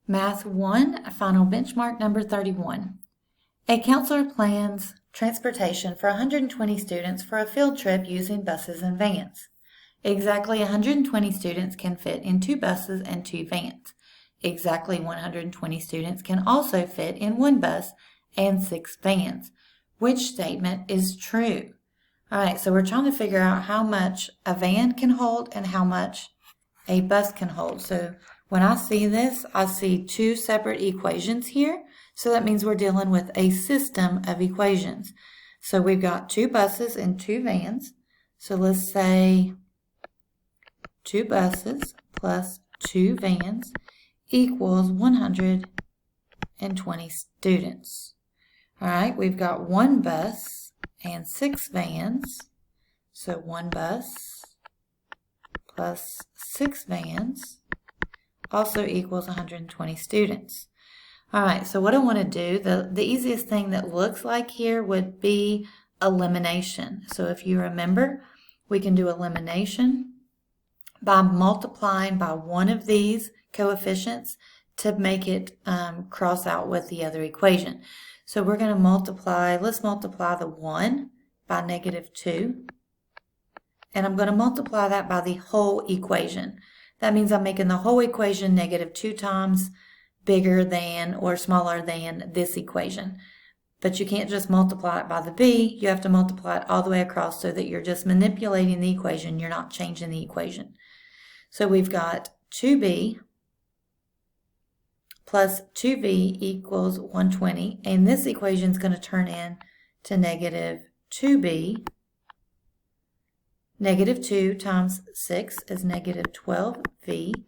Math 1, final benchmark number 31. A counselor plans transportation for 120 students for a field trip using buses and vans. Exactly 120 students can fit in 2 buses and 2 vans. Exactly 120 students can also fit in 1 bus and 6 vans. Which statement is true? All right, so we're trying to figure out how much a van can hold and how much a bus can hold. So when I see this, I see 2 separate equations here. So that means we're dealing with a system of equations. So we've got 2 buses and 2 vans. So let's say 2 buses plus 2 vans equals 120 students. All right, we've got 1 bus and 6 vans. So 1 bus plus 6 vans also equals 120 students. All right, so what I want to do, the easiest thing that looks like here would be elimination. So if you remember, we can do elimination by multiplying by one of these coefficients to make it cross out with the other equation. So we're going to multiply, let's multiply the 1 by -2. And I'm going to multiply that by the whole equation. That means I'm making the whole equation -2 times bigger than or smaller than this equation. But you can't just multiply it by the b, you have to multiply it all the way across so that you're just manipulating the equation, you're not changing the equation. So we've got 2b plus 2v equals 120, and this equation is going to turn in to -2b. -2 times 6 is -12v.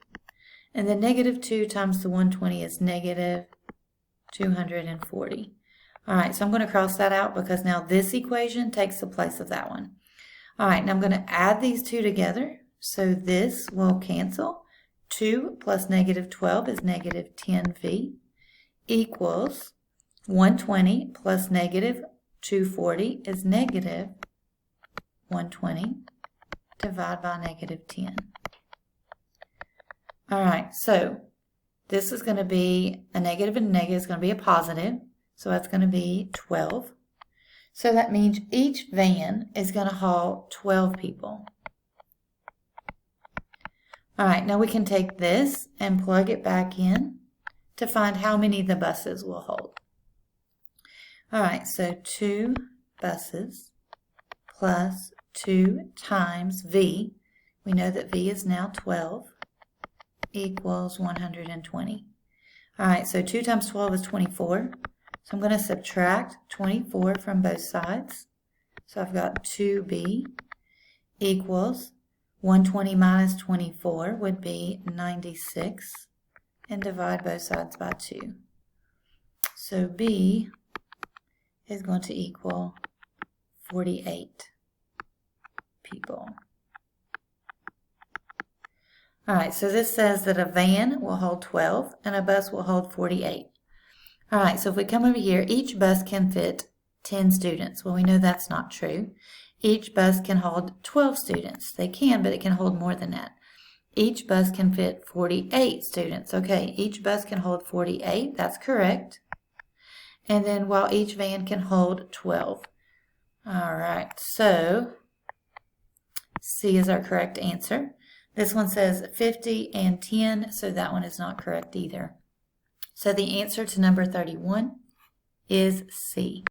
And then -2 times the 120 is -240. All right, so I'm going to cross that out because now this equation takes the place of that one. All right, now I'm going to add these two together. So this will cancel. 2 plus -12 is -10v equals 120 plus -240 is -120 divided by -10. All right, so this is going to be a negative and a negative is going to be a positive. So that's going to be 12. So that means each van is going to haul 12 people. All right, now we can take this and plug it back in to find how many the buses will hold. All right, so 2 buses plus 2 times v. We know that v is now 12 equals 120. All right, so 2 times 12 is 24. So I'm going to subtract 24 from both sides. So I've got 2b equals 120 minus 24 would be 96, and divide both sides by 2. So b is going to equal 48 people. All right, so this says that a van will hold 12 and a bus will hold 48. All right, so if we come over here, each bus can fit 10 students. Well, we know that's not true. Each bus can hold 12 students. They can, but it can hold more than that. Each bus can fit 48 students. Okay, each bus can hold 48. That's correct. And then while each van can hold 12. All right, so C is our correct answer. This one says 50 and 10, so that one is not correct either. So the answer to number 31 is C.